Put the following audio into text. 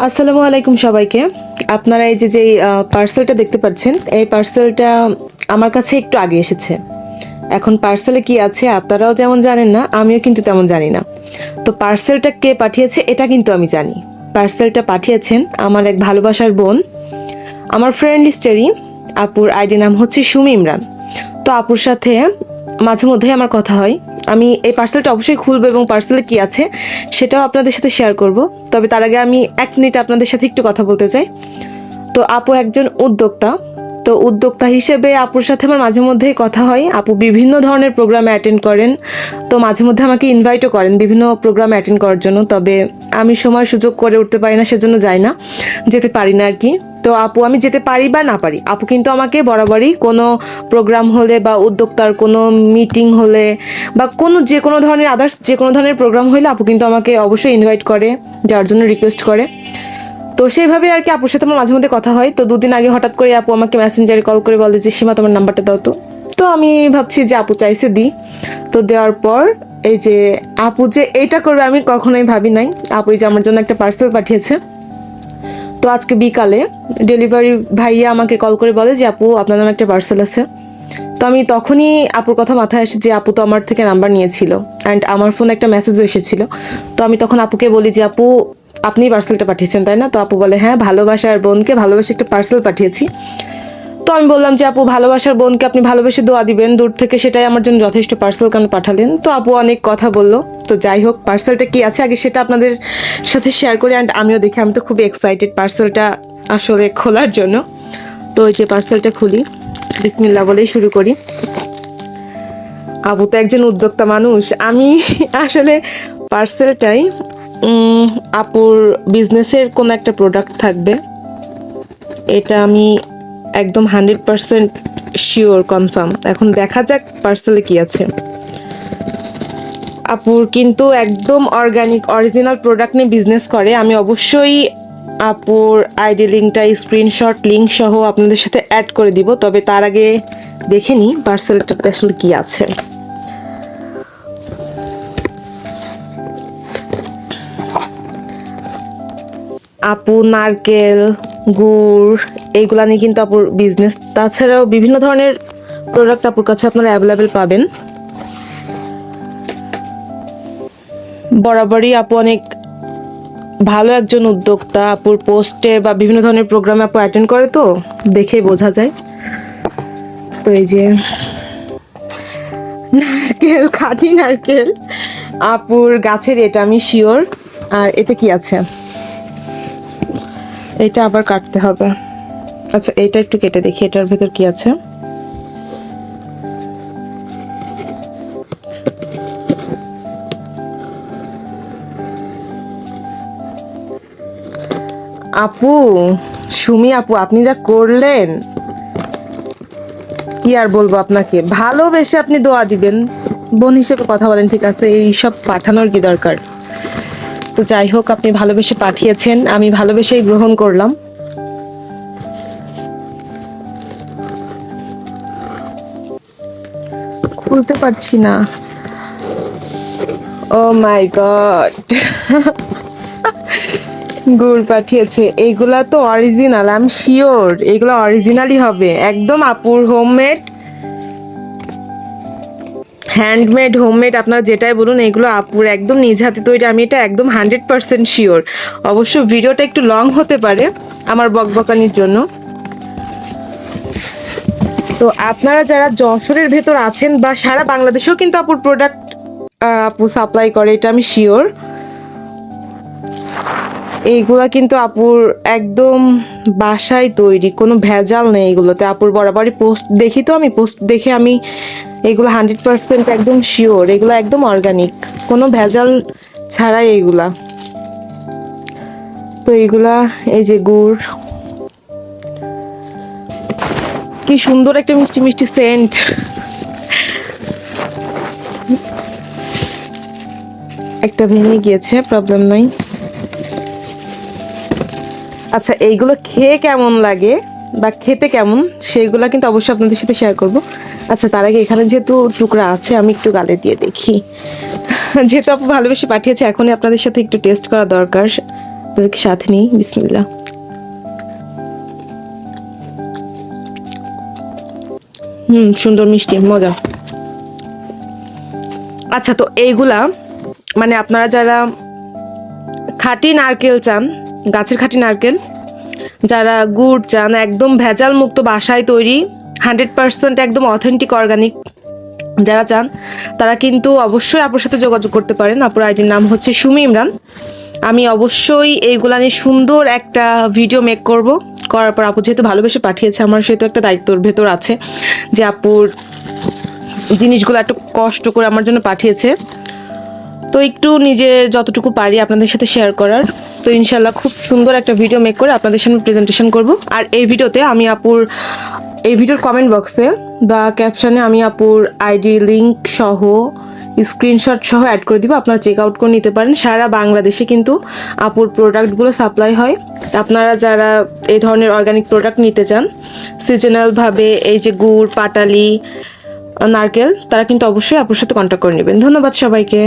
আসসালামু আলাইকুম সবাইকে। আপনারা এই যে পার্সেলটা দেখতে পাচ্ছেন, এই পার্সেলটা আমার কাছে একটু আগে এসেছে। এখন পার্সেলে কি আছে আপনারাও যেমন জানেন না, আমিও কিন্তু তেমন জানি না। তো পার্সেলটা কে পাঠিয়েছে এটা কিন্তু আমি জানি। পার্সেলটা পাঠিয়েছেন আমার এক ভালোবাসার বোন। আমার ফ্রেন্ড লিস্টেরই আপুর আইডি নাম হচ্ছে সুমি ইমরান। তো আপুর সাথে মাঝে মধ্যেই আমার কথা হয়। আমি এই পার্সেলটা অবশ্যই খুলবো এবং পার্সেলে কি আছে সেটাও আপনাদের সাথে শেয়ার করব। তবে তার আগে আমি 1 মিনিট আপনাদের সাথে একটু কথা বলতে চাই। তো আপু একজন উদ্যোক্তা। তো উদ্যোক্তা হিসেবে আপুর সাথে আমার মাঝে মধ্যেই কথা হয়। আপু বিভিন্ন ধরনের প্রোগ্রামে অ্যাটেন্ড করেন। তো মাঝে মধ্যে আমাকে ইনভাইটও করেন বিভিন্ন প্রোগ্রামে অ্যাটেন্ড করার জন্য। তবে আমি সময় সুযোগ করে উঠতে পারি না, সেজন্য যাই না, যেতে পারি না আর কি। তো আপু আমি যেতে পারি বা না পারি, আপু কিন্তু আমাকে বরাবরই কোনো প্রোগ্রাম হলে বা উদ্যোক্তার কোনো মিটিং হলে বা যে কোনো ধরনের আদার্স যে কোনো ধরনের প্রোগ্রাম হলে আপু কিন্তু আমাকে অবশ্যই ইনভাইট করে, যার জন্য রিকোয়েস্ট করে। তো সেইভাবে আর কি আপুর সাথে আমার মাঝে মধ্যে কথা হয়। তো 2 দিন আগে হঠাৎ করে আপু আমাকে মেসেঞ্জারে কল করে বলে যে সীমা তোমার নাম্বারটা দাও। তো আমি ভাবছি যে আপু চাইছে দিই। তো দেওয়ার পর এই যে আপু যে এইটা করবে আমি কখনোই ভাবি নাই। আপু এই যে আমার জন্য একটা পার্সেল পাঠিয়েছে। তো আজকে বিকালে ডেলিভারি ভাইয়া আমাকে কল করে বলে যে আপু আপনার নামে একটা পার্সেল আছে। তো আমি তখনই আপুর কথা মাথায় আসে যে আপু তো আমার থেকে নাম্বার নিয়েছিল অ্যান্ড আমার ফোনে একটা মেসেজও এসেছিল। তো আমি তখন আপুকে বলি যে আপু আপনি পার্সেলটা পাঠিয়েছেন তাই না? তো আপু বলে হ্যাঁ, ভালোবাসার বোনকে ভালোবেসে একটা পার্সেল পাঠিয়েছি। তো আমি বললাম যে আপু ভালোবাসার বোনকে আপনি ভালোবেসে দোয়া দিবেন দূর থেকে, সেটাই আমার জন্য যথেষ্ট। পার্সেল কেন পাঠালেন? তো আপু অনেক কথা বললো। তো যাই হোক, পার্সেলটা কি আছে আগে সেটা আপনাদের সাথে শেয়ার করি অ্যান্ড আমিও দেখি। আমি তো খুবই এক্সাইটেড পার্সেলটা আসলে খোলার জন্য। তো এই যে পার্সেলটা খুলি, বিসমিল্লাহ বলেই শুরু করি। আপু তো একজন উদ্যোক্তা মানুষ। আমি আসলে পার্সেলটাই আপুর বিজনেসের কোনো একটা প্রোডাক্ট থাকবে, এটা আমি একদম 100% শিওর, কনফার্ম। এখন দেখা যাক পার্সেলে কি আছে। আপুর কিন্তু একদম অর্গানিক অরিজিনাল প্রোডাক্ট নিয়ে বিজনেস করে। আমি অবশ্যই আপুর আইডি লিঙ্কটা স্ক্রিনশট লিঙ্ক সহ আপনাদের সাথে অ্যাড করে দিব। তবে তার আগে দেখে নিই পার্সেলটাতে আসলে কি আছে। আপু নারকেল, গুড় এইগুলা নিয়ে কিন্তু আপুর বিজনেস। তাছাড়াও বিভিন্ন ধরনের প্রোডাক্ট আপুর কাছে আপনারা অ্যাভেলেবেল পাবেন। বরাবরই আপু অনেক ভালো একজন উদ্যোক্তা। আপুর পোস্টে বা বিভিন্ন ধরনের প্রোগ্রামে আপু অ্যাটেন্ড করে, তো দেখেই বোঝা যায়। তো এই যে নারকেল, খাঁটি নারকেল আপুর গাছের, এটা আমি শিওর। আর এটা কি আছে, এটা আবার কাটতে হবে। আচ্ছা এটা একটু কেটে দেখি এটার ভেতর কি আছে। আপু, সুমি আপু, আপনি যা করলেন কি আর বলবো আপনাকে। ভালোবেসে আপনি দোয়া দিবেন, বোন হিসেবে কথা বলেন, ঠিক আছে? এইসব পাঠানোর কি দরকার? তো যাই হোক, আপনি ভালোবেসে পাঠিয়েছেন, আমি ভালোবেসেই গ্রহণ করলাম। খুলতে পারছি না। ও মাই গড, গুড় পাঠিয়েছে। এইগুলা তো অরিজিনাল, আমি শিওর এইগুলো অরিজিনালই হবে। একদম আপুর হোমমেড, হ্যান্ডমেড, হোমমেড, আপনারা যেটাই বলুন, এগুলো আপুর একদম নিজ হাতে তৈরি। আমি এটা একদম 100% শিওর। অবশ্য ভিডিওটা একটু লং হতে পারে আমার বকবকানির জন্য। তো আপনারা যারা যশোরের ভেতর আছেন বা সারা বাংলাদেশেও কিন্তু আপুর প্রোডাক্ট আপু সাপ্লাই করে, এটা আমি শিওর। এইগুলা কিন্তু আপুর একদম বাসায় তৈরি, কোনো ভেজাল নেই এগুলোতে। আপুর বরাবরই পোস্ট দেখি, তো আমি পোস্ট দেখে আমি এগুলো 100% একদম শিওর, এগুলো একদম অর্গানিক, কোনো ভেজাল ছাড়াই এইগুলা। তো এইগুলা এই যে গুড়, কি সুন্দর একটা মিষ্টি মিষ্টি সেন্ট। একটা ভেঙে গিয়েছে, প্রবলেম নাই। আচ্ছা এইগুলো খেয়ে কেমন লাগে বা খেতে কেমন সেইগুলা কিন্তু অবশ্যই আপনাদের সাথে শেয়ার করব। আচ্ছা তার আগে এখানে যেহেতু টুকরা আছে আমি একটু গালে দিয়ে দেখি। যেহেতু আপু ভালোবেসে পাঠিয়েছে, এখনই আপনাদের সাথে একটু টেস্ট করা দরকার। আপনাদেরকে সাথে নিই। বিসমিল্লাহ। সুন্দর মিষ্টি, মজা। আচ্ছা, তো এইগুলা মানে আপনারা যারা খাঁটি নারকেল চান, গাছের খাঁটি নারকেল, যারা গুড় চান একদম ভেজাল মুক্ত বাসায় তৈরি 100% একদম অথেন্টিক অর্গানিক যারা চান, তারা কিন্তু অবশ্যই আপুর সাথে যোগাযোগ করতে পারেন। আপুর আইডির নাম হচ্ছে সুমি ইমরান। আমি অবশ্যই এইগুলা নিয়ে সুন্দর একটা ভিডিও মেক করব। করার পর আপু যেহেতু ভালোবেসে পাঠিয়েছে, আমার সেহেতু একটা দায়িত্বর ভেতর আছে যে আপুর জিনিসগুলো একটু কষ্ট করে আমার জন্য পাঠিয়েছে, তো একটু নিজে যতটুকু পারি আপনাদের সাথে শেয়ার করার। তো ইনশাল্লাহ খুব সুন্দর একটা ভিডিও মেক করে আপনাদের সামনে প্রেজেন্টেশন করব। আর এই ভিডিওতে আমি আপুর এই ভিডিওর কমেন্ট বক্সে বা ক্যাপশনে আমি আপুর আইডি লিঙ্ক সহ স্ক্রিনশট সহ অ্যাড করে দিব, আপনারা চেক আউট করে নিতে পারেন। সারা বাংলাদেশে কিন্তু আপুর প্রোডাক্টগুলো সাপ্লাই হয়। আপনারা যারা এই ধরনের অর্গানিক প্রোডাক্ট নিতে চান সিজনালভাবে, এই যে গুড়, পাটালি, নারকেল, তারা কিন্তু অবশ্যই আপুর সাথে কন্ট্যাক্ট করে নেবেন। ধন্যবাদ সবাইকে।